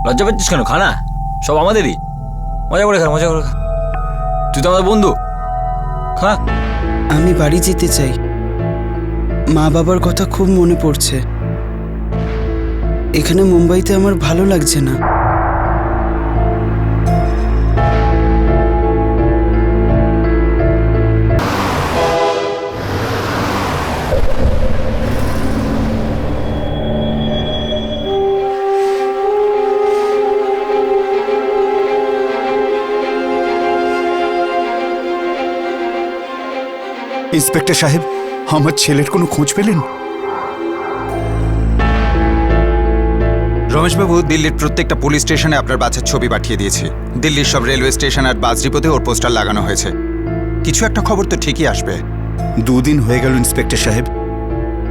লজ্জা পাচ্ছিস কেন? খানা সব আমাদেরই, মজা করে খা, মজা করে খা। তুই তো আমাদের বন্ধু, খা। আমি বাড়ি যেতে চাই। মা বাবার কথা খুব মনে পড়ছে। এখানে মুম্বাইতে আমার ভালো লাগছে না। ইন্সপেক্টর সাহেব, আমার ছেলের কোনো খোঁজ পেলেন? রমেশবাবু, দিল্লির প্রত্যেকটা পুলিশ স্টেশনে আপনার বাচ্চার ছবি পাঠিয়ে দিয়েছি। দিল্লির সব রেলওয়ে স্টেশন আর বাস ডিপোতে ওর পোস্টার লাগানো হয়েছে। কিছু একটা খবর তো ঠিকই আসবে। 2 দিন হয়ে গেল ইন্সপেক্টর সাহেব,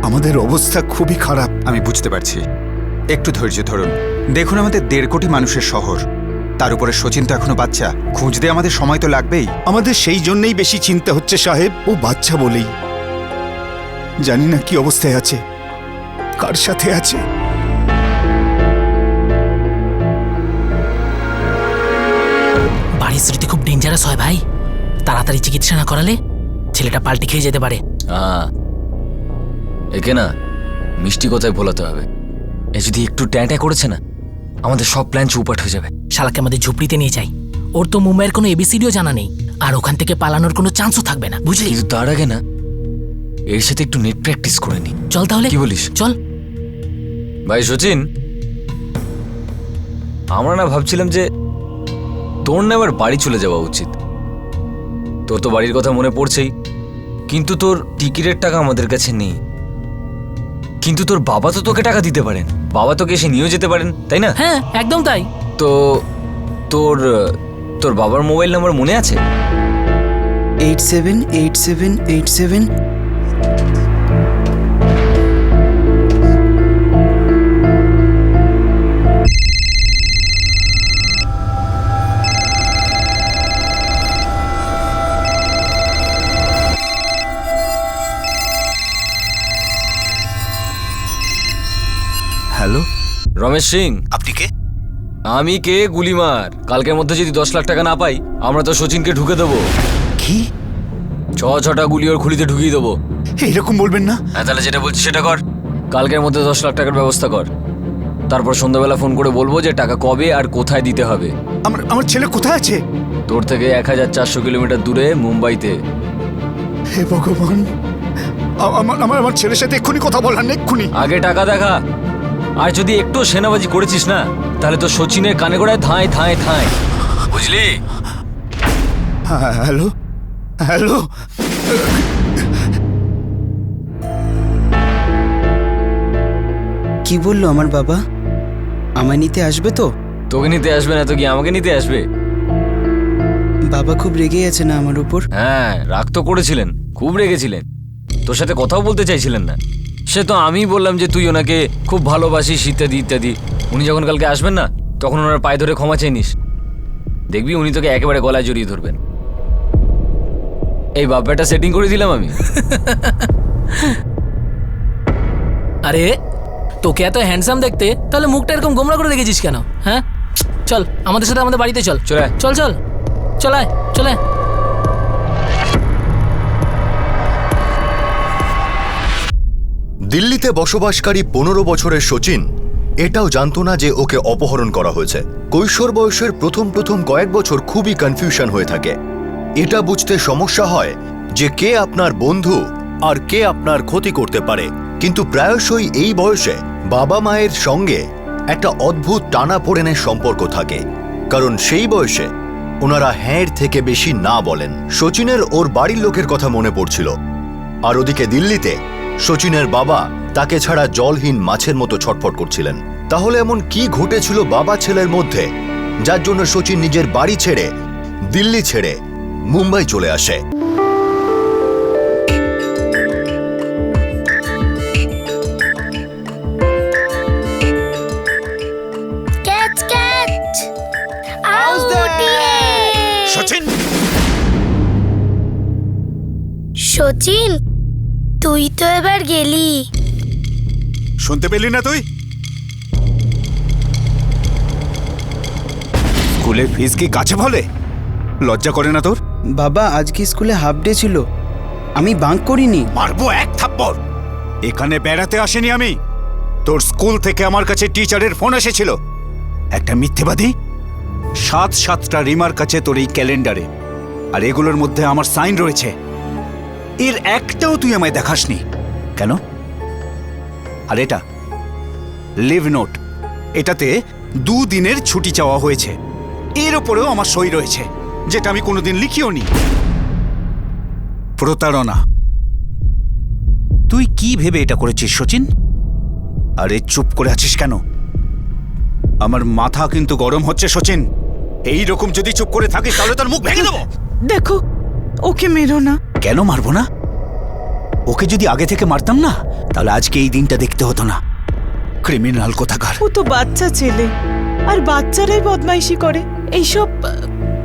আমাদের অবস্থা খুবই খারাপ। আমি বুঝতে পারছি, একটু ধৈর্য ধরুন। দেখুন, আমাদের 1.5 কোটি মানুষের শহর, তার উপরে সচিন তো এখনো বাচ্চা। খুঁজতে আমাদের সময় তো লাগবেই। আমাদের সেই জন্যই বেশি চিন্তা হচ্ছে সাহেব, ও বাচ্চা বলেই। জানি না কি অবস্থায় আছে, কার সাথে আছে। বাড়ির স্মৃতি খুব ডেঞ্জারাস হয় ভাই। তাড়াতাড়ি চিকিৎসা না করালে ছেলেটা পাল্টে খেয়ে যেতে পারে। একে না মিষ্টি কথায় ভোলাতে হবে। এ যদি একটু ট্যাঁ করেছে না, আমাদের সব প্ল্যান চৌপাট হয়ে যাবে। শালাকে আমাদের ঝুপড়িতে নিয়ে যাই। ওর তো মুম্বাইয়ের কোনো এবিসিডিও জানা নেই, আর ওখান থেকে পালানোর কোনো চান্সও থাকবে না, বুঝলি? কিন্তু তার আগে না এর সাথে একটু নেট প্র্যাকটিস করে নি। চল তাহলে। কি বলিস? চল ভাই সচিন, আমরা না ভাবছিলাম যে তোর না এবার বাড়ি চলে যাওয়া উচিত। তোর তো বাড়ির কথা মনে পড়ছেই, কিন্তু তোর টিকিটের টাকা আমাদের কাছে নেই। কিন্তু তোর বাবা তো তোকে টাকা দিতে পারেন, বাবা তোকে এসে নিয়েও যেতে পারেন, তাই না? হ্যাঁ, একদম তাই। তো তোর তোর বাবার মোবাইল নাম্বার মনে আছে? 878787। হ্যালো, রমেশ সিং। আপনি কে? আমি কে? গুলিমার। কালকের মধ্যে যদি 10 লাখ টাকা না পাই, আমরা তো সচিনকে ঢুকে দেবো। কি? 6টা গুলি ওর খুলিতে ঢুকিয়ে দেবো। এরকম বলবেন না। হ্যাঁ, তাহলে যেটা বলছি সেটা কর। কালকের মধ্যে 10 লাখ টাকার ব্যবস্থা কর। তারপর সন্ধ্যাবেলা ফোন করে বলবো যে টাকা কবে আর কোথায় দিতে হবে। আমার ছেলে কোথায় আছে? তোর থেকে 1400 কিলোমিটার দূরে, মুম্বাইতে। হে ভগবান, আমার ছেলের সাথে এক্ষুনি কথা বললাম, এক্ষুনি। আগে টাকা দেখা। আর যদি একটু সেনাবাজি করেছিস না, তাহলে তো সচিনের কানে গোড়ায় ধাঁয় ধাঁয় ধাঁয়, বুঝলি? হ্যালো হ্যালো, কি বললো আমার বাবা? আমায় নিতে আসবে তো? তোকে নিতে আসবে না তো কি আমাকে নিতে আসবে? বাবা খুব রেগে আছে না আমার উপর? হ্যাঁ, রাগ তো করেছিলেন, খুব রেগেছিলেন। তোর সাথে কথাও বলতে চাইছিলেন না। সে তো আমি বললাম যে তুই ওনাকে খুব ভালোবাসিস ইত্যাদি ইত্যাদি। উনি যখন কালকে আসবেন না, তখন ওনার পায়ে ধরে ক্ষমা চেয়ে নিস। দেখবি উনি তোকে একেবারে গলায় জড়িয়ে ধরবেন। এই বাপ্পাটা সেটিং করে দিলাম আমি। আরে তোকে এত হ্যান্ডসাম দেখতে, তাহলে মুখটা এরকম গোমরা করে রেখেছিস কেন? হ্যাঁ, চল আমাদের সাথে আমাদের বাড়িতে চল। চল আয়। চল চল চলায় চলায়। দিল্লিতে বসবাসকারী 15 বছরের সচিন এটাও জানতো না যে ওকে অপহরণ করা হয়েছে। কৈশোর বয়সের প্রথম কয়েক বছর খুবই কনফিউশন হয়ে থাকে। এটা বুঝতে সমস্যা হয় যে কে আপনার বন্ধু আর কে আপনার ক্ষতি করতে পারে। কিন্তু প্রায়শই এই বয়সে বাবা মায়ের সঙ্গে একটা অদ্ভুত টানাপোড়েনের সম্পর্ক থাকে, কারণ সেই বয়সে ওনারা হ্যাঁর থেকে বেশি না বলেন। সচিনের ওর বাড়ির লোকের কথা মনে পড়ছিল, আর ওদিকে দিল্লিতে সচিনের বাবা তাকে ছাড়া জলহীন মাছের মতো ছটফট করছিলেন। তাহলে এমন কি ঘটেছিল বাবা ছেলের মধ্যে, যার জন্য সচিন নিজের বাড়ি ছেড়ে, দিল্লি ছেড়ে মুম্বাই চলে আসে? সচিন, সচিন, তুই তো এবার গেলি। শুনতে পেলি না তুই? স্কুলের ফিস কি কাছে বলে? লজ্জা করে না তোর? বাবা আজকে স্কুলে হাফ ডে ছিল, আমি বাঙ্ক করিনি। মারবো এক থাপ্পড়। এখানে বেড়াতে আসেনি আমি। তোর স্কুল থেকে আমার কাছে টিচারের ফোন এসেছিল। একটা মিথ্যেবাদী 7-7টা রিমার কাছে তোর এই ক্যালেন্ডারে, আর এগুলোর মধ্যে আমার সাইন রয়েছে। এর একটাও তুই আমায় দেখাসনি কেন? আর এটা লিভ নোট, এটাতে 2 দিনের ছুটি চাওয়া হয়েছে। এর ওপরেও আমার সই রয়েছে, যেটা আমি কোনোদিন লিখিও নি। প্রতারণা। তুই কি ভেবে এটা করেছিস সচিন? আরে চুপ করে আছিস কেন? আমার মাথা কিন্তু গরম হচ্ছে সচিন। এই রকম যদি চুপ করে থাকিস তাহলে তোর মুখ ভেঙে দেবো। দেখো, ওকে মেরো না। কেন মারবো না? ওকে যদি আগে থেকে মারতাম না, তাহলে আজকে এই দিনটা দেখতে হতো না। ক্রিমিনাল কোথাকার। ও তো বাচ্চা ছেলে, আর বাচ্চারাই বদমাইশি করে। এইসব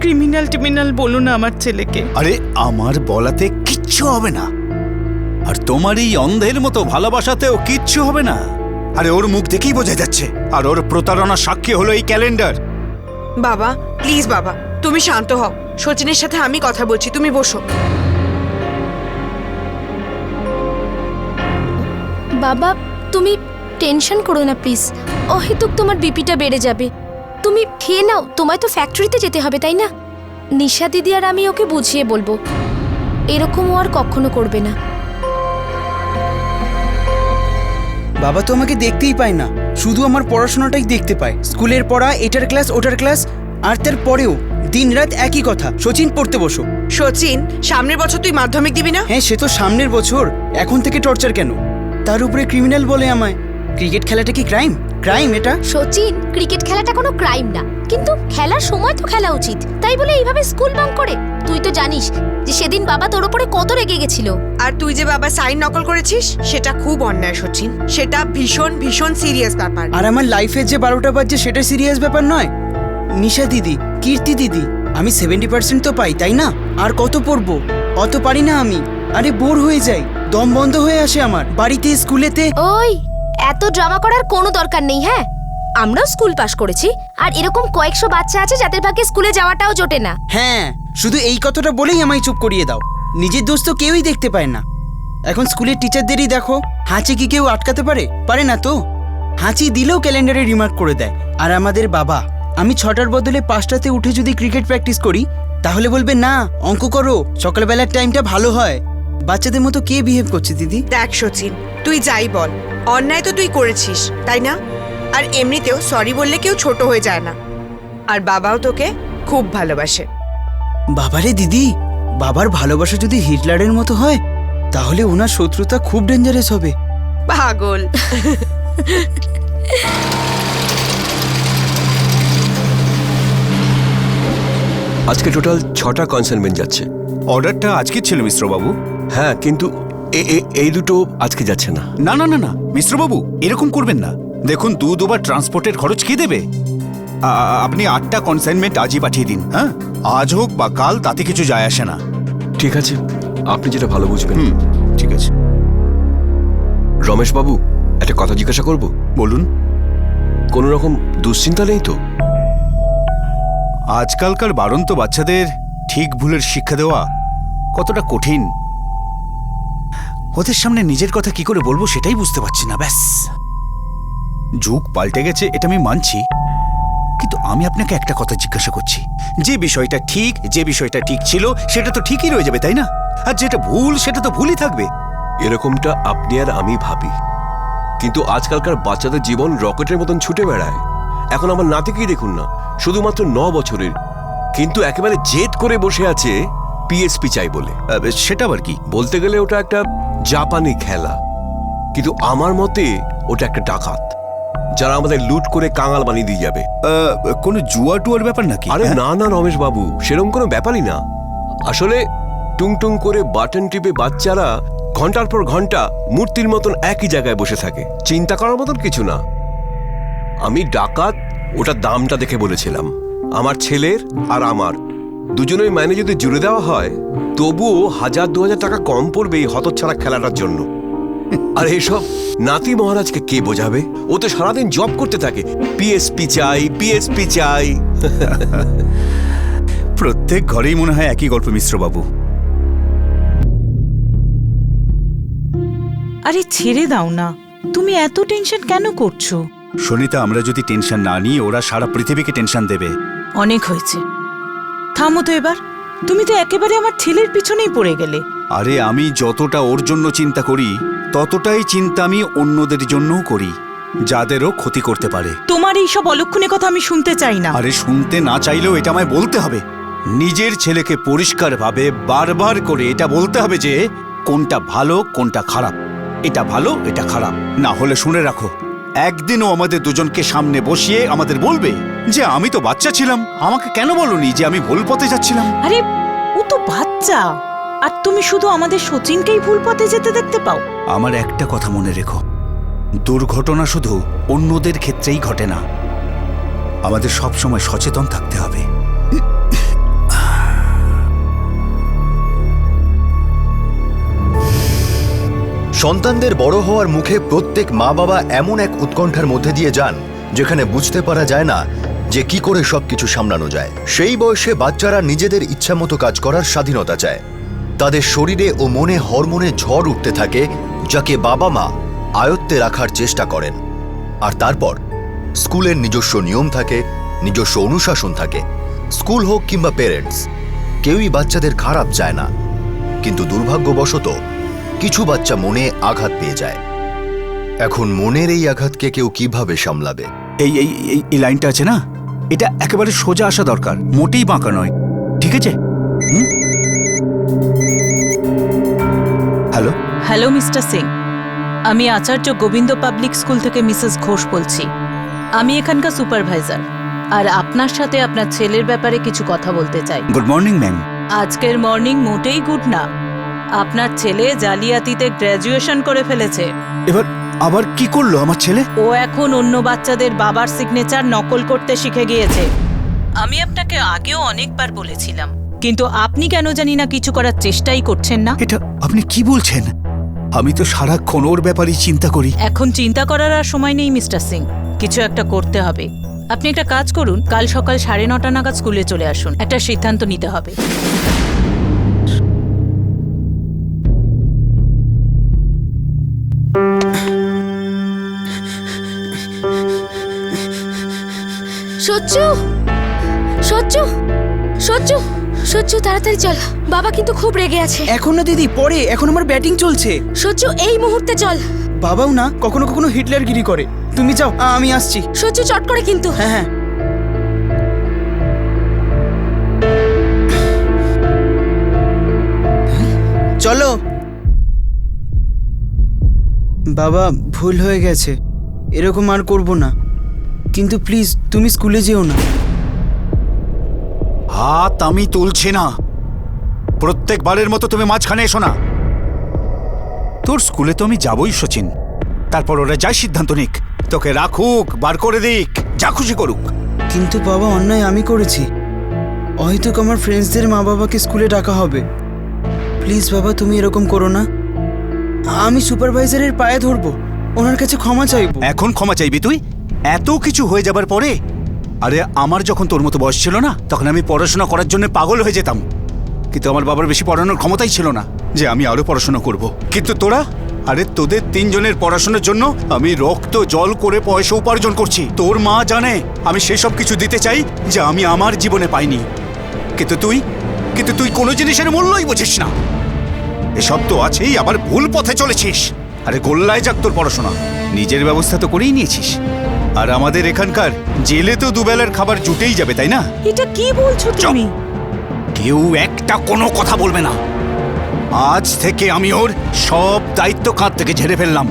ক্রিমিনাল বলো না আমার ছেলেকে। আরে আমার বলাতে কিচ্ছু হবে না, আর তোমার এই অন্ধের মতো ভালোবাসাতেও কিচ্ছু হবে না। আরে ওর মুখ দেখেই বোঝা যাচ্ছে, আর ওর প্রতারণা সাক্ষী হলো এই ক্যালেন্ডার। বাবা প্লিজ বাবা, তুমি শান্ত হও। সচিনের সাথে আমি কথা বলছি, তুমি বসো। বাবা তুমি টেনশন করো না প্লিজ, অহেতুক তোমার বিপিটা বেড়ে যাবে। তুমি খেয়ে নাও, তোমায় তো ফ্যাক্টরিতে যেতে হবে তাই না? নিশা দিদি আর আমি ওকে বুঝিয়ে বলবো, এরকম ও আর কখনো করবে না। বাবা তো আমাকে দেখতেই পায় না, শুধু আমার পড়াশোনাটাই দেখতে পায়। স্কুলের পড়া, এটার ক্লাস ওটার ক্লাস, আর তার পরেও দিনরাত একই কথা, সচিন পড়তে বসো। সচিন, সামনের বছর তুই মাধ্যমিক দিবি না? হ্যাঁ সে তো সামনের বছর, এখন থেকে টর্চার কেন? তার উপরে ক্রিমিনাল বলে আমায়। ক্রিকেট খেলাটা কি ক্রাইম? ক্রাইম এটা? সচিন, ক্রিকেট খেলাটা কোনো ক্রাইম না, কিন্তু খেলার সময় তো খেলা উচিত, তাই বলে এইভাবে স্কুল বাঙ্ক করে? তুই তো জানিস যে সেদিন বাবা তোর উপরে কত রেগে গেছিল। আর তুই যে বাবা সাইন নকল করেছিস, সেটা খুব অন্যায় সচিন। সেটা ভীষণ ভীষণ সিরিয়াস ব্যাপার। আর আমার লাইফে যে 12টা বাজছে সেটা সিরিয়াস ব্যাপার নয়। নিশা দিদি, কীর্তি দিদি, আমি 70% তো পাই তাই না? আর কত পড়বো? অত পারি না আমি। আরে বোর হয়ে যাই, দম বন্ধ হয়ে আসে আমার, বাড়িতে স্কুলেতে। ওই এত ড্রামা করার কোনো দরকার নেই। হ্যাঁ, আমরাও স্কুল পাশ করেছি, আর এরকম কয়েকশো বাচ্চা আছে যাদের ভাগ্যে স্কুলে যাওয়াটাও জোটে না। হ্যাঁ, শুধু এই কথাটা বলেই আমায় চুপ করিয়ে দাও। নিজের দোষ তো কেউই দেখতে পায় না। এখন স্কুলের টিচারদেরই দেখো, হাঁচি কি কেউ আটকাতে পারে? পারে না তো। হাঁচি দিলেও ক্যালেন্ডারে রিমার্ক করে দেয়। আর আমাদের বাবা, আমি 6টার বদলে 5টাতে উঠে যদি ক্রিকেট প্র্যাকটিস করি, তাহলে বলবে না অঙ্ক করো, সকালবেলার টাইমটা ভালো হয়। বাচ্চাদের মতো কে বিহেভ করছে দিদি? দেখ সচিন, তুই যাই বল, অন্যায় তো তুই করেছিস তাই না? আর এমনিতেও সরি বললে কেউ ছোট হয়ে যায় না। আর বাবাও তোকে খুব ভালোবাসে। বাবারে দিদি, বাবার ভালোবাসা যদি হিটলারের মতো হয়, তাহলে ওনার শত্রুতা খুব ডেঞ্জারাস হবে। পাগল। আজকে টোটাল 6টা কনসাইনমেন্ট যাচ্ছে। অর্ডারটা আজকে ছিল মিশ্রবাবু। হ্যাঁ, কিন্তু এই দুটো আজকে যাচ্ছে না। না না না না মিশ্রবাবু, এরকম করবেন না। দেখুন, দুবার ট্রান্সপোর্টের খরচ কে দেবে? আপনি 8টা কনসাইনমেন্ট আজই পাঠিয়ে দিন। হ্যাঁ, আজ হোক বা কাল, তাতে কিছু যায় আসে না। ঠিক আছে, আপনি যেটা ভালো বুঝবেন। ঠিক আছে। রমেশ বাবু, একটা কথা জিজ্ঞাসা করব? বলুন। কোনো রকম দুশ্চিন্তা নেই তো? আজকালকার বাড়ন্ত বাচ্চাদের ঠিক ভুলের শিক্ষা দেওয়া কতটা কঠিন, ওদের সামনে নিজের কথা কি করে বলবো সেটাই বুঝতে পারছি না। ব্যাস, যুগ পাল্টে গেছে, এটা আমি মানছি, কিন্তু আমি আপনাকে একটা কথা জিজ্ঞাসা করছি। যে বিষয়টা ঠিক ছিল সেটা তো ঠিকই রয়ে যাবে তাই না? আর যেটা ভুল সেটা তো ভুলই থাকবে। এরকমটা আপনি আর আমি ভাবি, কিন্তু আজকালকার বাচ্চাদের জীবন রকেটের মতন ছুটে বেড়ায়। এখন আমার নাতিকেই দেখুন না, শুধুমাত্র 9 বছরের, কিন্তু একেবারে জেদ করে বসে আছে পিএসপি চাই বলে। সেটা আবার কি? বলতে গেলে ওটা একটা জাপানি খেলা, কিন্তু আমার মতে ওটা একটা ডাকাত, যারা আমাদের লুট করে কাঙাল বানিয়ে দিয়ে যাবে। কোনো জুয়া টুয়ার ব্যাপার নাকি? আরে না না রমেশ বাবু, সেরকম কোনো ব্যাপারই না। আসলে টুং করে বাটন টিপে বাচ্চারা ঘন্টার পর ঘন্টা মূর্তির মতন একই জায়গায় বসে থাকে, চিন্তা করার মতন কিছু না। আমি ডাকাত ওটার দামটা দেখে বলেছিলাম। আমার ছেলের আর আমার দুজনের মাইনে যদি জুড়ে দেওয়া হয়, তবুও 1000-2000 টাকা কম পড়বে এই হতচ্ছাড়া খেলাটার জন্য। আর এসব নাতি মহারাজকে কে বোঝাবে? ও তো সারাদিন জব করতে থাকে, পিএসপি চাই, পিএসপি চাই। প্রত্যেক ঘরেই মনে হয় একই গল্প মিশ্রবাবু। আরে ছেড়ে দাও না, তুমি এত টেনশন কেন করছো? সুনিতা, আমরা যদি টেনশন না নিই ওরা সারা পৃথিবীকে টেনশন দেবে। অনেক হয়েছে, থামো তো এবার। তুমি তো একেবারে আমার ছেলের পিছনেই পড়ে গেলে। আরে আমি যতটা ওর জন্য চিন্তা করি ততটাই চিন্তা আমি অন্যদের জন্যও করি, যাদেরও ক্ষতি করতে পারে। তোমার এই সব অলক্ষণে কথা আমি শুনতে চাই না। আরে শুনতে না চাইলেও এটা আমায় বলতে হবে। নিজের ছেলেকে পরিষ্কারভাবে বারবার করে এটা বলতে হবে যে কোনটা ভালো কোনটা খারাপ, এটা ভালো এটা খারাপ। না হলে শুনে রাখো, একদিনও আমাদের দুজনকে সামনে বসিয়ে আমাদের বলবে যে আমি তো বাচ্চা ছিলাম, আমাকে কেন বলনি যে আমি ভুল পথে যাচ্ছিলাম। আরে ও তো বাচ্চা, আর তুমি শুধু আমাদের সচিনকেই ভুল পথে যেতে দেখতে পাও। আমার একটা কথা মনে রেখো, দুর্ঘটনা শুধু অন্যদের ক্ষেত্রেই ঘটে না, আমাদের সবসময় সচেতন থাকতে হবে। সন্তানদের বড় হওয়ার মুখে প্রত্যেক মা বাবা এমন এক উৎকণ্ঠার মধ্যে দিয়ে যান যেখানে বুঝতে পারা যায় না যে কি করে সবকিছু সামলানো যায়। সেই বয়সে বাচ্চারা নিজেদের ইচ্ছামতো কাজ করার স্বাধীনতা চায়। তাদের শরীরে ও মনে হরমোনে ঝড় উঠতে থাকে, যাকে বাবা মা আয়ত্তে রাখার চেষ্টা করেন। আর তারপর স্কুলের নিজস্ব নিয়ম থাকে, নিজস্ব অনুশাসন থাকে। স্কুল হোক কিংবা পেরেন্টস, কেউই বাচ্চাদের খারাপ চায় না, কিন্তু দুর্ভাগ্যবশত কিছু বাচ্চা মনে আঘাত পেয়ে যায়। এখন মনের এই আঘাতকে কেউ কিভাবে সামলাবে? এই এই এই লাইনটা আছে না, এটা একেবারে সোজা আসা দরকার, মোটেই বাঁকা নয়, ঠিক আছে? হ্যালো হ্যালো মিস্টার সিং, আমি আচার্য গোবিন্দ পাবলিক স্কুল থেকে মিসেস ঘোষ বলছি। আমি এখানকার সুপারভাইজার, আর আপনার সাথে আপনার ছেলের ব্যাপারে কিছু কথা বলতে চাই। Good morning ma'am. আজকের মর্নিং মোটেই গুড না। আপনার ছেলে জালিয়াতিতে গ্র্যাজুয়েশন করে ফেলেছে। এবার আবার কি করলো আমার ছেলে? ও এখন অন্য বাচ্চাদের বাবার সিগনেচার নকল করতে শিখে গিয়েছে। আমি আপনাকে আগেও অনেকবার বলেছিলাম, কিন্তু আপনি কেন জানি না কিছু করার চেষ্টাই করছেন না। এটা আপনি কি বলছেন? আমি তো সারাক্ষণ ওর ব্যাপারেই চিন্তা করি। এখন চিন্তা করার আর সময় নেই মিস্টার সিং, কিছু একটা করতে হবে। আপনি একটা কাজ করুন, কাল সকাল 9:30 নাগাদ স্কুলে চলে আসুন। একটা সিদ্ধান্ত নিতে হবে। সচ্চু, সচ্চু, সচ্চু, সচ্চু তাড়াতাড়ি চল, বাবা কিন্তু খুব রেগে আছে। এখন না দিদি, পরে, এখন আমার ব্যাটিং চলছে। সচ্চু এই মুহূর্তে চল। বাবাও না কখনো কখনো হিটলারগিরি করে। তুমি যাও, আমি আসছি। সচ্চু চট করে কিন্তু। হ্যাঁ হ্যাঁ। চলো বাবা, ভুল হয়ে গেছে, এরকম আর করব না, কিন্তু প্লিজ তুমি স্কুলে যেও না। হাত আমি তুলছি না, প্রত্যেকবারের মতো তুমি মাঝখানে এসো না। তোর স্কুলে তো আমি যাবই সচিন, তারপর ওরা যাই সিদ্ধান্ত নিক, তোকে রাখুক বার করে দিক, যা খুশি করুক। কিন্তু বাবা, অন্যায় আমি করেছি। হয়তো আমার ফ্রেন্ডসদের মা বাবাকে স্কুলে ডাকা হবে। প্লিজ বাবা, তুমি এরকম করো না। আমি সুপারভাইজারের পায়ে ধরবো, ওনার কাছে ক্ষমা চাইবো। এখন ক্ষমা চাইবি তুই? এত কিছু হয়ে যাবার পরে? আরে আমার যখন তোর মতো বয়স ছিল না, তখন আমি পড়াশোনা করার জন্য পাগল হয়ে যেতাম, কিন্তু আমার বাবার বেশি পড়ানোর ক্ষমতাই ছিল না যে আমি আরো পড়াশোনা করব। কিন্তু তোরা, আরে তোদের তিনজনের পড়াশোনার জন্য আমি রক্ত জল করে পয়সা উপার্জন করছি। তোর মা জানে আমি সেসব কিছু দিতে চাই যে আমি আমার জীবনে পাইনি, কিন্তু তুই কোনো জিনিসের মূল্যই বুঝিস না। এসব তো আছেই, আবার ভুল পথে চলেছিস। আরে গোল্লায় যাক তোর পড়াশোনা, নিজের ব্যবস্থা তো করেই নিয়েছিস। আর আমাদের এখানকার জেলে তো দুবেলার খাবার জুটেই যাবে, তাই না? এটা কি বলছো তুমি? কেউ একটা কোনো কথা বলবে না। আজ থেকে আমি ওর সব দায়িত্ব কাঁধ থেকে ঝেড়ে ফেললাম।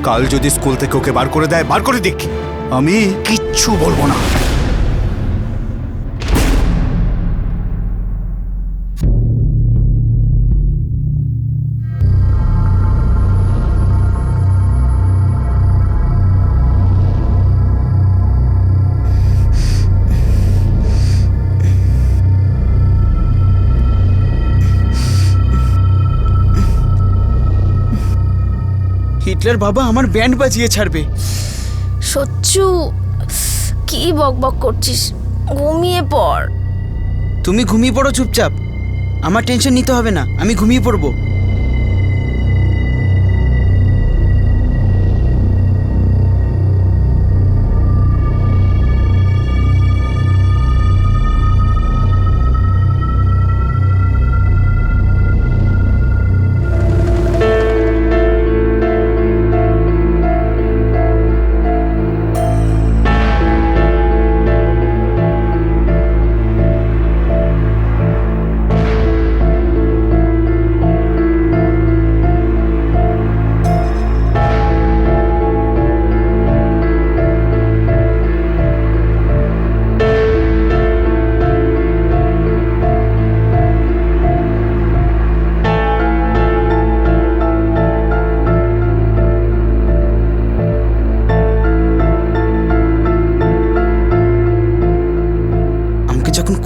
কাল যদি স্কুল থেকে ওকে বার করে দেয়, বার করে দিক, আমি কিচ্ছু বলবো না। হিটলার বাবা আমার ব্যান্ড বাজিয়ে ছাড়বে। সচ্চু কি বকবক করছিস, ঘুমিয়ে পড়। তুমি ঘুমিয়ে পড়ো চুপচাপ, আমার টেনশন নিতে হবে না, আমি ঘুমিয়ে পড়বো।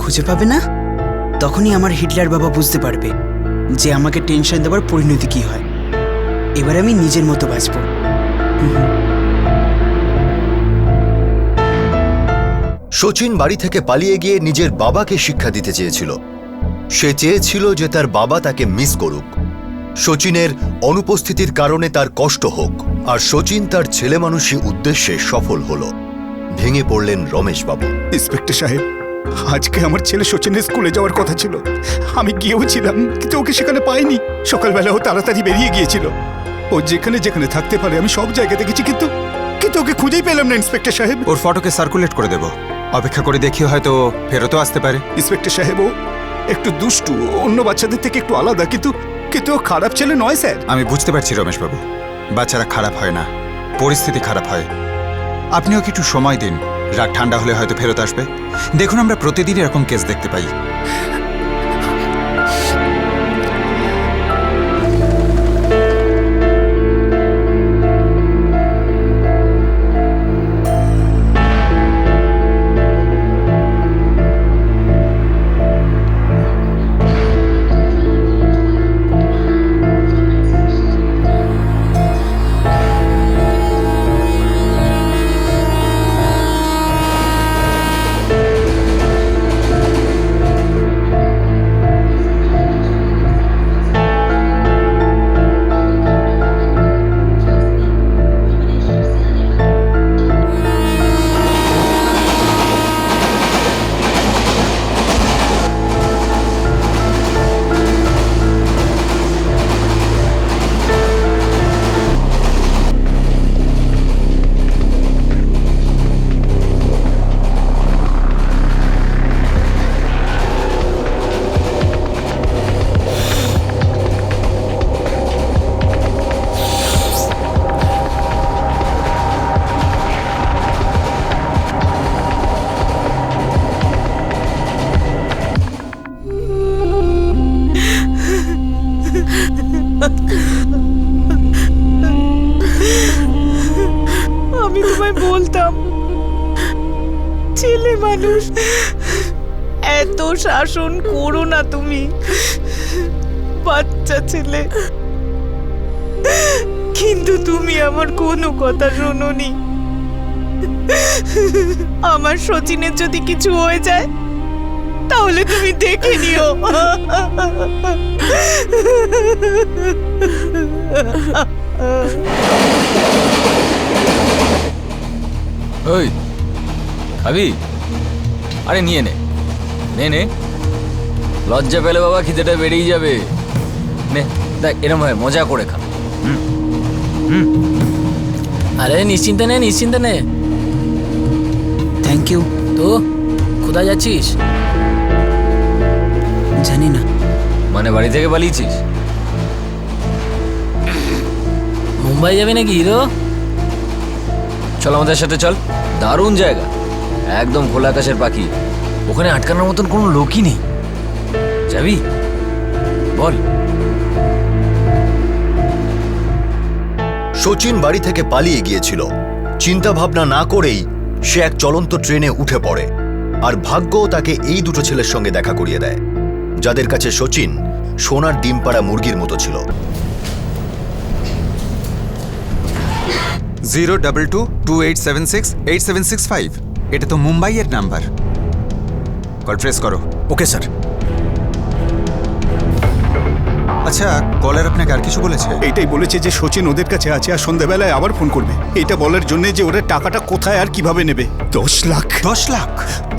খুঁজে পাবে না, তখনই আমার হিটলার বাবা বুঝতে পারবে যে আমাকে টেনশন দেওয়ার পরিণতি কি হয়। এবার আমি নিজের মতো বাঁচব। শচীন বাড়ি থেকে পালিয়ে গিয়ে নিজের বাবাকে শিক্ষা দিতে চেয়েছিল। সে চেয়েছিল যে তার বাবা তাকে মিস করুক, শচীনের অনুপস্থিতির কারণে তার কষ্ট হোক, আর শচীন তার ছেলেমানুষী উদ্দেশ্যে সফল হল। ভেঙে পড়লেন রমেশবাবু। ইন্সপেক্টর সাহেব, আজকে আমার ছেলে শচীনের স্কুলে যাওয়ার কথা ছিল। আমি গিয়েও ছিলাম, কিন্তু ওকে সেখানে পাইনি। সকালবেলা ও তাড়াতাড়ি বেরিয়ে গিয়েছিল। ও যেখানে যেখানে থাকতে পারে আমি সব জায়গা দেখেছি, কিন্তু ওকে খুঁজেই পেলাম না ইন্সপেক্টর সাহেব। ওর ফটোকে সার্কুলেট করে দেব, অপেক্ষা করে দেখি হয়তো ফেরতও আসতে পারে। ইন্সপেক্টর সাহেব, ও একটু দুষ্টু, অন্য বাচ্চাদের থেকে একটু আলাদা, কিন্তু ও খারাপ ছেলে নয় স্যার। আমি বুঝতে পারছি রমেশবাবু, বাচ্চারা খারাপ হয় না, পরিস্থিতি খারাপ হয়। আপনি ওকে একটু সময় দিন, রাত ঠান্ডা হলে হয়তো ফেরত আসবে। দেখুন, আমরা প্রতিদিন এরকম কেস দেখতে পাই। আমি তোমায় বলতাম, ছেলে মানুষ, এত শাসন করো না তুমি, বাচ্চা ছেলে। কিন্তু তুমি আমার কোনো কথা শোনোনি। আমার শচীনের যদি কিছু হয়ে যায় তাহলে তুমি দেখে নিও। ওই খাবি? আরে নিয়ে নে নে নে, লজ্জা পেলে বাবা খিদেটা বেড়েই যাবে। নে দেখ, এরম হয় মজা করে খা। আরে নিশ্চিন্তে নে, নিশ্চিন্তে নে। Thank you. তো কোথায় যাচ্ছিস? জানি না। মানে বাড়ি থেকে পালিয়েছিস? মুম্বাই যাবি নাকি হিরো? চল আমাদের সাথে, চল, দারুণ জায়গা, একদম খোলা আকাশের পাখি, ওখানে আটকানোর মতন কোনো লোকই নেই। যাবি? বল। শচীন বাড়ি থেকে পালিয়ে গিয়েছিল। চিন্তা ভাবনা না করেই সে এক চলন্ত ট্রেনে উঠে পড়ে, আর ভাগ্য তাকে এই দুটো ছেলের সঙ্গে দেখা করিয়ে দেয়, যাদের কাছে শচীন সোনার ডিম পাড়া মুরগির মতো ছিল। 02228768765। এটা তো মুম্বাইয়ের নাম্বার। কল ট্রেস করো। Okay sir. আচ্ছা, কলার আপনাকে আর কিছু বলেছে? এইটাই বলেছে যে সচিন ওদের কাছে আছে আর সন্ধ্যাবেলায় আবার ফোন করবে। এটা বলার জন্য যে ওরা টাকাটা কোথায় আর কিভাবে নেবে। 10 লাখ। 10 লাখ?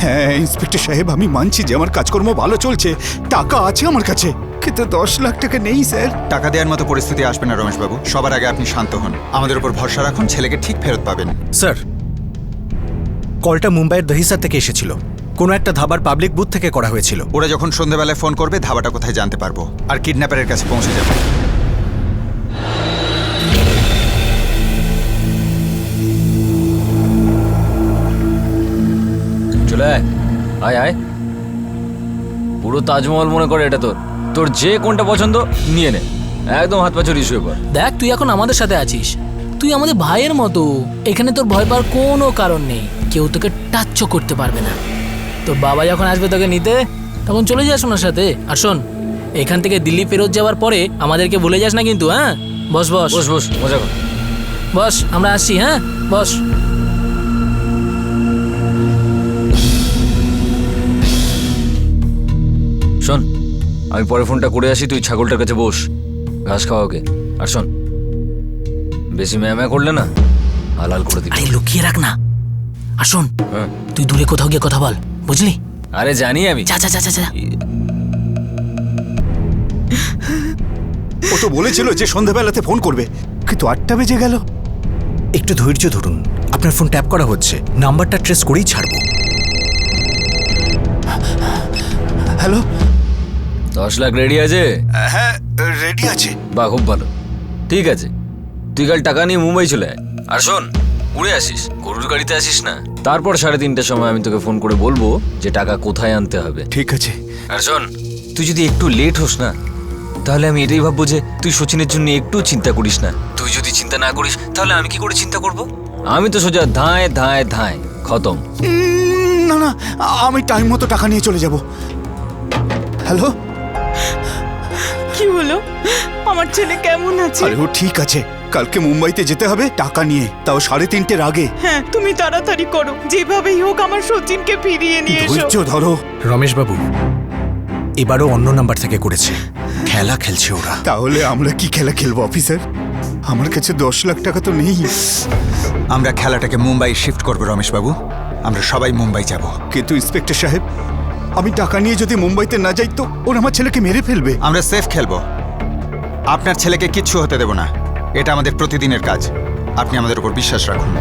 হ্যাঁ ইন্সপেক্টর সাহেব, আমি মানছি যে আমার কাজকর্ম ভালো চলছে, টাকা আছে আমার কাছে, কিন্তু 10 লাখ টাকা নেই স্যার। টাকা দেওয়ার মতো পরিস্থিতি আসবে না রমেশবাবু। সবার আগে আপনি শান্ত হন, আমাদের উপর ভরসা রাখুন, ছেলেকে ঠিক ফেরত পাবেন। স্যার, কলটা মুম্বাইয়ের দহিসার থেকে এসেছিল। কোনো একটা ধাবার পাবলিক বুথ থেকে করা হয়েছিল। ওরা যখন সন্ধ্যাবেলায় ফোন করবে ধাবাটা কোথায় জানতে পারবো, আর কিডন্যাপারের কাছে পৌঁছে যাবো। চলে আয়, আয় আয়। পুরো তাজমহল মনে করে এটা তোর। তোর যে কোনটা পছন্দ নিয়ে নে, একদম হাত পা চড়িয়ে শুয়ে পড়। দেখ, তুই এখন আমাদের সাথে আছিস, তুই আমাদের ভাইয়ের মতো। এখানে তোর ভয় পাওয়ার কোনো কারণ নেই, কেউ তোকে টাচও করতে পারবে না। তোর বাবা যখন আসবে তোকে নিতে, তখন চলে যাস ওনার সাথে। আর শোন, এখান থেকে দিল্লি ফেরত যাওয়ার পরে আমাদেরকে ভুলে যাস না কিন্তু। হ্যাঁ, বস বস বস বস, মজা কর। বস, আমরা আসছি। হ্যাঁ, বস। শোন, আমি পরে ফোনটা করে আসি, তুই ছাগলটার কাছে বস, ঘাস খাওয়া ওকে। আর শোন, বেশি ম্যামা করলে না হালাল করে দিবি। আরে লুকিয়ে রাখ না। আর শোন, হ্যাঁ। তুই দূরে কোথাও গিয়ে কথা বল, বুঝলি? আরে জানি আমি। যা যা যা যা যা। ও তো বলেছিল যে সন্ধ্যাবেলাতে ফোন করবে, কিন্তু 8টা বেজে গেল। একটু ধৈর্য ধরুন, আপনার ফোন ট্যাপ করা হচ্ছে, নাম্বারটা ট্রেস করেই ছাড়বো। হ্যালো। 10 লাখ রেডি আছে? হ্যাঁ রেডি আছে। বাহ, খুব ভালো। ঠিক আছে, তুই কাল টাকা নিয়ে মুম্বাই চলে আয়। আর শোন, উড়ে আসিস, গরুর গাড়িতে আসিস না। তারপর 3:30টার সময় আমি তোকে ফোন করে বলবো যে টাকা কোথায় আনতে হবে। ঠিক আছে। আর শোন, তুই যদি একটু লেট হোস না, তাহলে আমি এটাই ভাববো যে তুই সচিনের জন্য একটু চিন্তা করিস না। তুই যদি চিন্তা না করিস, তাহলে আমি কি করে চিন্তা করব? আমি তো সোজা ধায় ধায় ধায় খতম। না না, আমি টাইম মতো টাকা নিয়ে চলে যাব। হ্যালো। কি হলো? আমার ছেলে কেমন আছে? আরে ও ঠিক আছে, কালকে মুম্বাইতে যেতে হবে টাকা নিয়ে, তাও 3:30টার আগে। হ্যাঁ, তুমি তাড়াতাড়ি করো, যেভাবেই হোক আমার সচিনকে ফিরিয়ে নিয়ে এসো। ধৈর্য ধরো। রমেশবাবু, এবারও অন্য নাম্বার থেকে করেছে, খেলা খেলছে ওরা। তাহলে আমরা কি খেলা খেলবো অফিসার? আমার কাছে 10 লাখ টাকা তো নেই। আমরা খেলাটাকে মুম্বাই শিফট করবো রমেশবাবু, আমরা সবাই মুম্বাই যাব। কিন্তু ইন্সপেক্টর সাহেব, আমি টাকা নিয়ে যদি মুম্বাইতে না যাই তো ওরা আমার ছেলেকে মেরে ফেলবে। আমরা সেফ খেলবো, আপনার ছেলেকে কিচ্ছু হতে দেব না। এটা আমাদের প্রতিদিনের কাজ, আপনি আমাদের উপর বিশ্বাস রাখুন।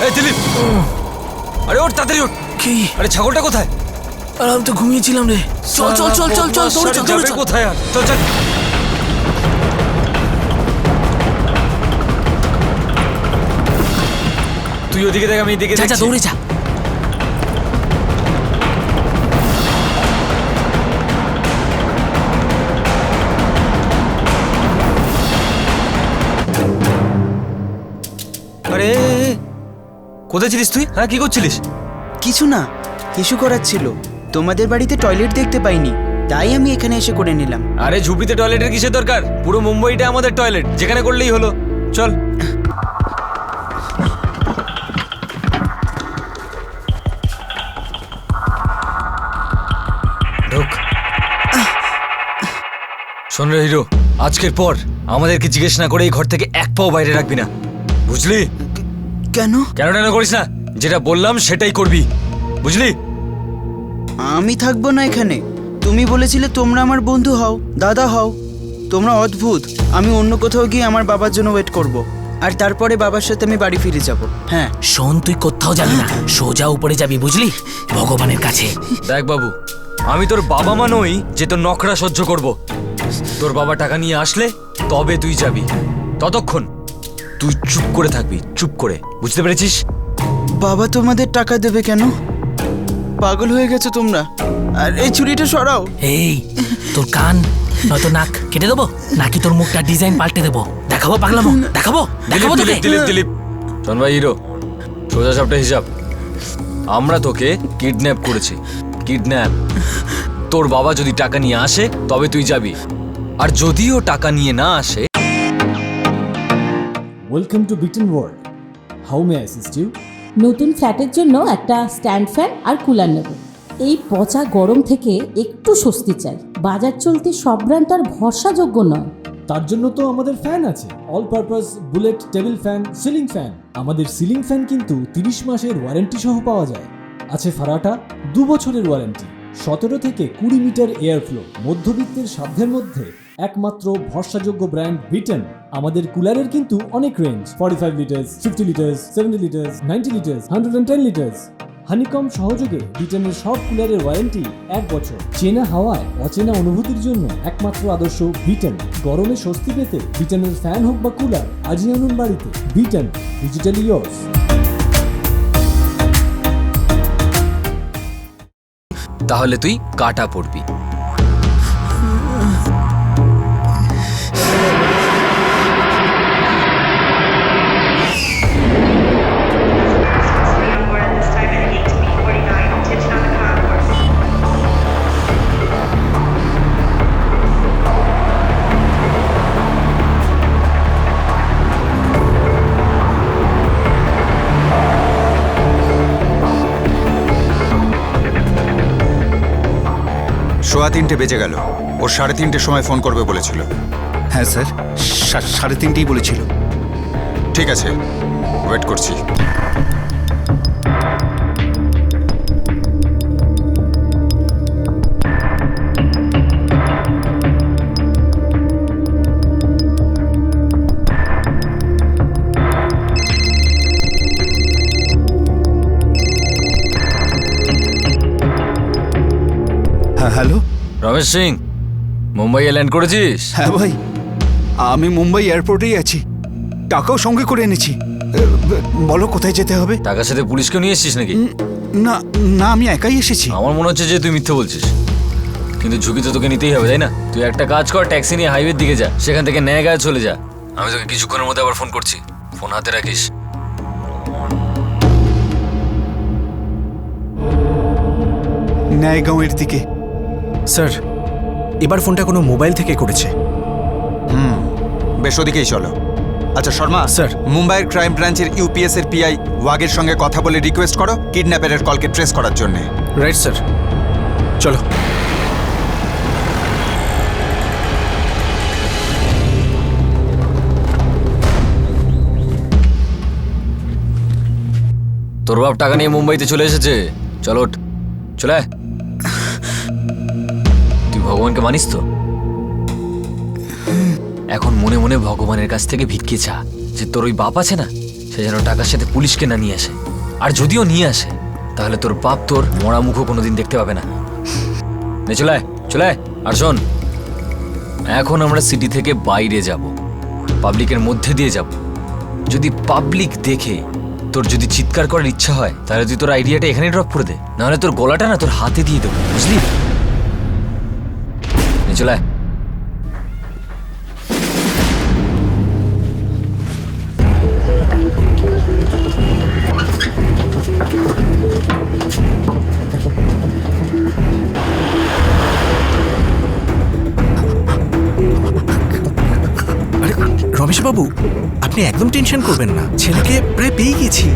এই দিলীপ, আরে ওর তাড়াতাড়ি ওঠ। কি? আরে ছাগলটা কোথায়? আর আমি তো ঘুমিয়েছিলাম রে। চল চল চল চল চল, দৌড়ে চল, দৌড়ে যাবে চল। কোথায়? আর চল চল। তুই ওদিকে দেখ, আমি এদিকে যা যা, দেখছি। দৌড়ে যা। আরে কোথায় ছিলিস তুই? হ্যাঁ, কি করছিলিস? কিছু না, ইস্যু করাচ্ছিল। তোমাদের বাড়িতে টয়লেট দেখতে পাইনি, তাই আমি এখানে এসে করে নিলাম। আরে ঝুপড়িতে টয়লেটের কিসের দরকার? পুরো মুম্বাইটা আমাদের টয়লেট, যেখানে করলেই হলো। চল। ঢোক। শোন রে হিরো, আজকের পর আমাদেরকে জিজ্ঞেস না করে এই ঘর থেকে এক পাও বাইরে রাখবি না। বুঝলি? কেন? কেন কেন করিস না, যেটা বললাম সেটাই করবি, বুঝলি? আমি থাকবো না এখানে। তুমি বলেছিলে তোমরা আমার বন্ধু হও, দাদা হও। তোমরা অদ্ভুত। আমি অন্য কোথাও গিয়ে আমার বাবার জন্য ওয়েট করব, আর তারপরে বাবার সাথে আমি বাড়ি ফিরে যাব। হ্যাঁ। শোন, তুই কোথাও যাবি না, সোজা উপরে যাবি, বুঝলি? ভগবানের কাছে। দেখ বাবু, আমি তোর বাবা মা নই যে তোর নখরা সহ্য করব। তোর বাবা টাকা নিয়ে আসলে তবে তুই যাবি, ততক্ষণ তুই চুপ করে থাকবি, চুপ করে, বুঝতে পেরেছিস? বাবা তোমাদের টাকা দেবে কেন? পাগল হয়ে গেছো তোমরা। আর এই ছুরিটা সরাও। এই, তোর কান নয়তো নাক কেটে দেবো, নাকি তোর মুখটা ডিজাইন পাল্টে দেবো। দেখাবো পাগলামো, দেখাবো দেখাবো তোকে। দিলীপ, শোন ভাই হিরো, সোজা সবটা হিসাব। আমরা তোকে কিডন্যাপ করেছি, কিডন্যাপ। তোর বাবা যদি টাকা নিয়ে আসে তবে তুই যাবি, আর যদিও টাকা নিয়ে না আসে। ওয়েলকাম টু বিটেন world. How may assist you? নতুন ফ্ল্যাটের জন্য একটা স্ট্যান্ড ফ্যান আর কুলার নেব। এই পচা গরম থেকে একটু স্বস্তি চাই। বাজার চলতে সব ব্র্যান্ড আর ভরসাযোগ্য নয়। তার জন্য তো আমাদের ফ্যান আছে, all purpose bullet table fan, ceiling fan. আমাদের সিলিং ফ্যান কিন্তু 30 মাসের ওয়ারেন্টি সহ পাওয়া যায়। আছে ফারাটা 2 বছরের ওয়ারেন্টি, 17 থেকে 20 মিটার এয়ার ফ্লো, মধ্যবিত্তের সাধ্যের মধ্যে একমাত্র ভরসাযোগ্য ব্র্যান্ড বিটেন। আমাদের কুলারের কিন্তু অনেক range, 45 litres, 50 litres, 70 litres, 90 litres, 110 litres. Honeycomb সহযোগে বিটেনের সব কুলারের ওয়ারেন্টি 1 বছর। চেনা হাওয়ায় অচেনা অনুভূতির জন্য একমাত্র আদর্শ বিটেন। গরমে স্বস্তি পেতে বিটেনের ফ্যান হোক বা কুলার, আজই আনুন বাড়িতে। Beaten, digitally yours. তাহলে তুই কাটা পড়বি। সোয়া 3টে বেজে গেল। ও 3:30 সময় ফোন করবে বলেছিল। হ্যাঁ স্যার, 3:30ই বলেছিল। ঠিক আছে, ওয়েট করছি। হ্যাঁ হ্যালো। রমেশ সিং, মুম্বাইয়ে ল্যান্ড করেছিস? হ্যাঁ ভাই, আমি মুম্বাই এয়ারপোর্টেই আছি, টাকাও সঙ্গে করে এনেছি। বলো কোথায় যেতে হবে? টাকার সাথে পুলিশকেও নিয়ে এসেছিস নাকি? না না, আমি একাই এসেছি। আমার মনে হচ্ছে যে তুই মিথ্যে বলছিস, কিন্তু ঝুঁকি তো তোকে নিতেই হবে, তাই না? তুই একটা কাজ কর, ট্যাক্সি নিয়ে হাইওয়ের দিকে যা, সেখান থেকে ন্যায়গাঁয়ে চলে যা। আমি তোকে কিছুক্ষণের মধ্যে আবার ফোন করছি, ফোন হাতে রাখিস। ন্যায়গাঁওয়ের দিকে। স্যার, এবার ফোনটা কোনো মোবাইল থেকে করেছে। বেশ, ওদিকেই চলো। আচ্ছা শর্মা স্যার। মুম্বাইয়ের ক্রাইম ব্রাঞ্চের ইউপিএস এর পিআই ওয়াগের সঙ্গে কথা বলে রিকোয়েস্ট করো কিডন্যাপারের কলকে ট্রেস করার জন্য। রাইট স্যার, চলো। তোর বাপ টাকা নিয়ে মুম্বাইতে চলে এসেছে, চলো চলে আয়। তুই ভগবানকে মানিস তো? এখন মনে মনে ভগবানের কাছ থেকে ভিক্ষে চা যে তোর ওই বাপ আছে না, সে যেন টাকার সাথে পুলিশকে না নিয়ে আসে। আর যদিও নিয়ে আসে, তাহলে তোর বাপ তোর মরা মুখও কোনোদিন দেখতে পাবে না। চলে আয়, চলে আয়। আর শোন, এখন আমরা সিটি থেকে বাইরে যাব, পাবলিকের মধ্যে দিয়ে যাব। যদি পাবলিক দেখে তোর যদি চিৎকার করার ইচ্ছা হয়, তাহলে তুই তোর আইডিয়াটা এখানে ড্রপ করে দে, নাহলে তোর গলাটা না তোর হাতে দিয়ে দেবো, বুঝলি? চলে আয়। রমেশবাবু, আপনি একদম টেনশন করবেন না, ছেলেকে প্রায় পেয়ে গেছি।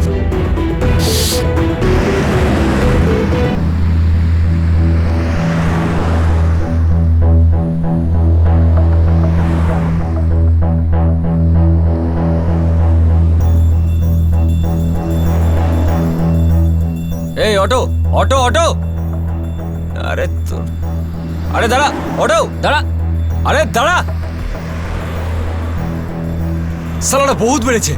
অটো অটো, আরে তোর, আরে দাঁড়া অটো দাঁড়া, আরে দাঁড়া। সালাটা বহুত বেড়েছে,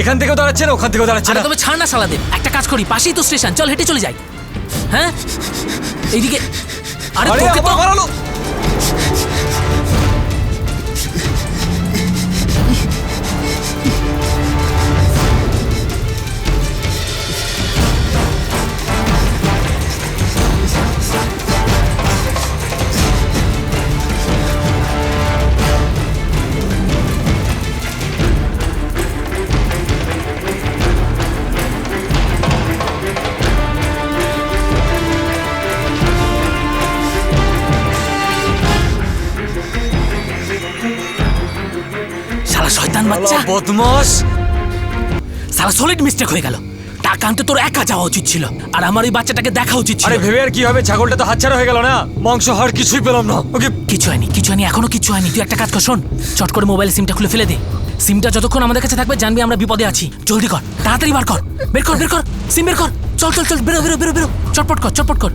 এখান থেকেও দাঁড়াচ্ছে না ওখান থেকেও দাঁড়াচ্ছে আরে না। তবে ছাড় না সালাদের, একটা কাজ করি, পাশেই তো স্টেশন, চল হেঁটে চলে যাই। হ্যাঁ এইদিকে, আরে আরে তোকে তো আবার বাড়ালো। শালা শয়তান বাচ্চা, বদমাস। শালা সলিড মিস্টেক হয়ে গেল। টাকা আনতে তোর একা যাওয়া উচিত ছিল, আর আমার ওই বাচ্চাটাকে দেখা উচিত ছিল। আরে ভেবে আর কি হবে, ছাগলটা তো হাতছাড়া হয়ে গেল না, মাংস হাড় কিছুই পেলাম না। ওকে কিছু হয়নি, কিছু হয়নি, এখনো কিছু হয়নি। তুই একটা কাজ কর, শোন, চট করে মোবাইলের সিমটা খুলে ফেলে দে। সিমটা যতক্ষণ আমাদের কাছে থাকবে জানবি আমরা বিপদে আছি। জলদি কর, তাড়াতাড়ি বার কর, বের কর, বের কর, সিম বের কর, চল চল চল, বেরো বেরো বেরো বেরো, চটপট কর, চটপট কর।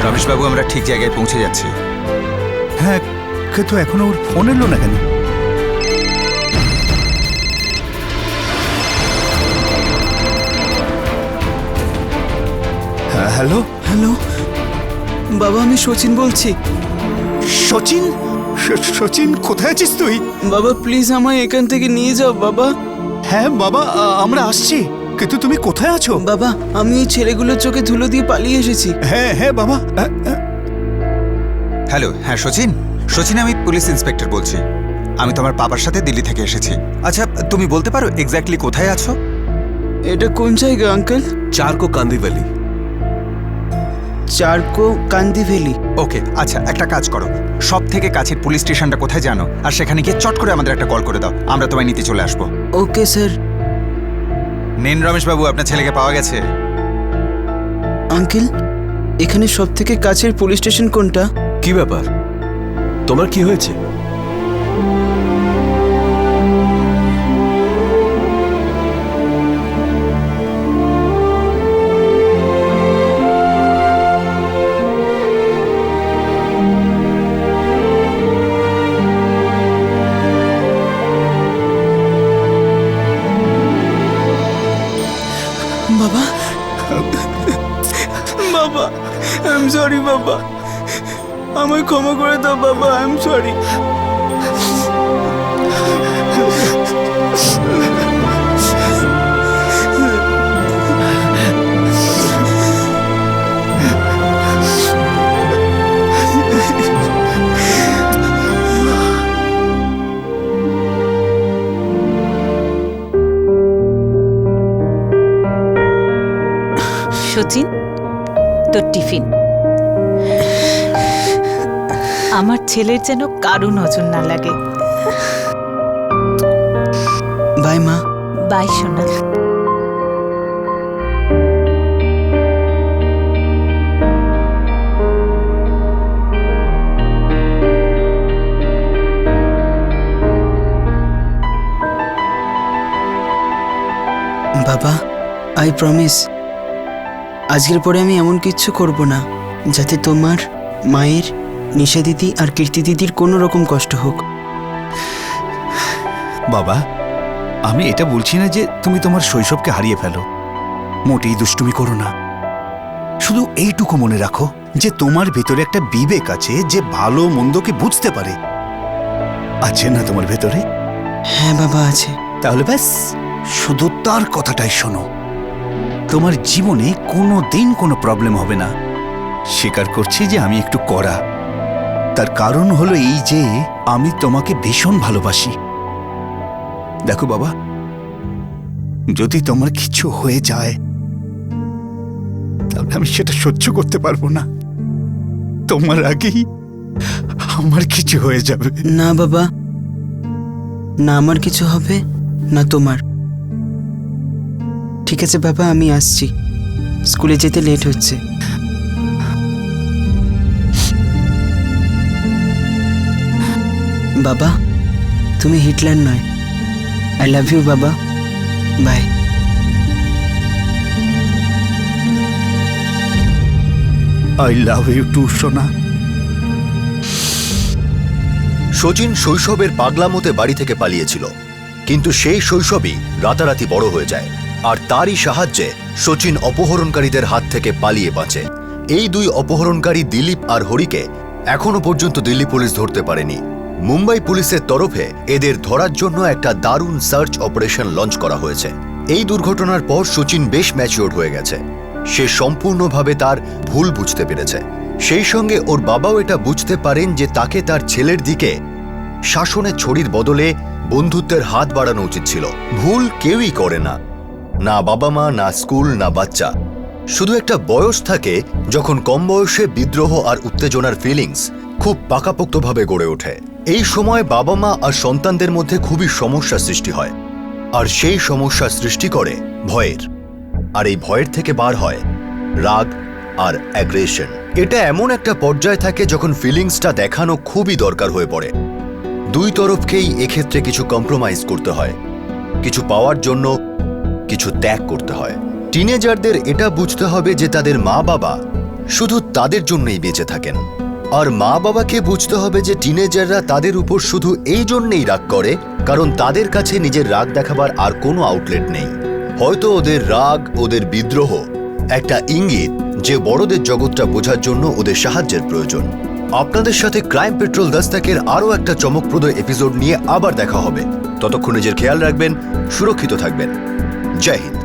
রমেশবাবু, আমরা ঠিক জায়গায় পৌঁছে যাচ্ছি। হ্যাঁ, কিন্তু এখনো ওর ফোন এলো না কেন? হ্যাঁ, হ্যালো হ্যালো বাবা, আমি সচিন বলছি। সচিন? সচিন, কোথায় আছিস তুই? বাবা প্লিজ আমায় এখান থেকে নিয়ে যাও বাবা। হ্যাঁ বাবা, আমরা আসছি, কিন্তু তুমি কোথায় আছো? বাবা আমি এই ছেলেগুলোর চোখে ধুলো দিয়ে পালিয়ে এসেছি। হ্যাঁ হ্যাঁ বাবা। হ্যালো, হ্যাঁ সচিন, সচিন আমি পুলিশ ইন্সপেক্টর বলছি। আমি তোমার বাবার সাথে দিল্লি থেকে এসেছি। আচ্ছা, তুমি বলতে পারো এক্স্যাক্টলি কোথায় আছো? এটা কোন জায়গা আঙ্কেল? চারকো কান্দিভালি। চারকো কান্দি ভ্যালি। ওকে, আচ্ছা একটা কাজ করো, সব থেকে কাছের পুলিশ স্টেশনটা কোথায় জানো, আর সেখানে গিয়ে চট করে আমাদের একটা কল করে দাও, আমরা তোমায় নিতে চলে আসবো। Okay sir. নিন রমেশবাবু, আপনার ছেলেকে পাওয়া গেছে। আঙ্কেল, এখানে সব থেকে কাছের পুলিশ স্টেশন কোনটা? কি ব্যাপার, তোমার কি হয়েছে? বাবা, বাবা আই এম সরি বাবা, আমায় ক্ষমা করে দাও বাবা, আই এম সরি। সচিন, তোর টিফিন। আমার ছেলের যেন কারো নজর না লাগে। বাই মা। বাই সোনা। বাবা, আই প্রমিস আজকের পরে আমি এমন কিচ্ছু করব না যাতে তোমার, মায়ের, নিশা দিদি আর কীর্তি দিদির কোনো রকম কষ্ট হোক। বাবা, আমি এটা বলছি না যে তুমি তোমার শৈশবকে হারিয়ে ফেলো, মোটেই দুষ্টুমি করো না। শুধু এইটুকু মনে রাখো যে তোমার ভেতরে একটা বিবেক আছে যে ভালো মন্দকে বুঝতে পারে। আছে না তোমার ভেতরে? হ্যাঁ বাবা, আছে। তাহলে ব্যাস, শুধু তার কথাটাই শোনো। তোমার জীবনে কোনো দিন কোনো প্রবলেম হবে না। স্বীকার করছি যে আমি একটু কড়া, তার কারণ হলো এই যে আমি তোমাকে ভীষণ ভালোবাসি। দেখো বাবা, যদি তোমার কিছু হয়ে যায় তাহলে আমি সেটা সহ্য করতে পারবো না। তোমার আগেই আমার কিছু হয়ে যাবে। না বাবা, না আমার কিছু হবে না তোমার। ঠিক আছে বাবা, আমি আসছি, স্কুলে যেতে লেট হচ্ছে। বাবা, তুমি হিটলার নয়। আই লাভ ইউ বাবা, bye. I love you too সোনা। শচীন শৈশবের পাগলামোতে বাড়ি থেকে পালিয়েছিল, কিন্তু সেই শৈশবই রাতারাতি বড় হয়ে যায়। আর তারই সাহায্যে শচীন অপহরণকারীদের হাত থেকে পালিয়ে বাঁচে। এই দুই অপহরণকারী দিলীপ আর হরিকে এখনো পর্যন্ত দিল্লি পুলিশ ধরতে পারেনি। মুম্বাই পুলিশের তরফে এদের ধরার জন্য একটা দারুণ সার্চ অপারেশন লঞ্চ করা হয়েছে। এই দুর্ঘটনার পর শচীন বেশ ম্যাচিওর হয়ে গেছে। সে সম্পূর্ণভাবে তার ভুল বুঝতে পেরেছে। সেই সঙ্গে ওর বাবাও এটা বুঝতে পারেন যে তাকে তার ছেলের দিকে শাসনের ছড়ির বদলে বন্ধুত্বের হাত বাড়ানো উচিত ছিল। ভুল কেউই করে না, না বাবা মা, না স্কুল, না বাচ্চা। শুধু একটা বয়স থাকে যখন কম বয়সে বিদ্রোহ আর উত্তেজনার ফিলিংস খুব পাকাপোক্তভাবে গড়ে ওঠে। এই সময় বাবা মা আর সন্তানদের মধ্যে খুবই সমস্যা সৃষ্টি হয়, আর সেই সমস্যা সৃষ্টি করে ভয়ের। আর এই ভয়ের থেকে বার হয় রাগ আর অ্যাগ্রেশন। এটা এমন একটা পর্যায়ে থাকে যখন ফিলিংসটা দেখানো খুবই দরকার হয়ে পড়ে। দুই তরফকেই এক্ষেত্রে কিছু কম্প্রোমাইজ করতে হয়, কিছু পাওয়ার জন্য কিছু ত্যাগ করতে হয়। টিনেজারদের এটা বুঝতে হবে যে তাদের মা বাবা শুধু তাদের জন্যই বেঁচে থাকেন, আর মা বাবাকে বুঝতে হবে যে টিনেজাররা তাদের উপর শুধু এই জন্যই রাগ করে কারণ তাদের কাছে নিজের রাগ দেখাবার আর কোনো আউটলেট নেই। হয়তো ওদের রাগ, ওদের বিদ্রোহ একটা ইঙ্গিত যে বড়দের জগৎটা বোঝার জন্য ওদের সাহায্যের প্রয়োজন। আপনাদের সাথে ক্রাইম পেট্রোল দস্তাকের আরও একটা চমকপ্রদ এপিসোড নিয়ে আবার দেখা হবে। ততক্ষণ নিজের খেয়াল রাখবেন, সুরক্ষিত থাকবেন। জয় হিন্দ।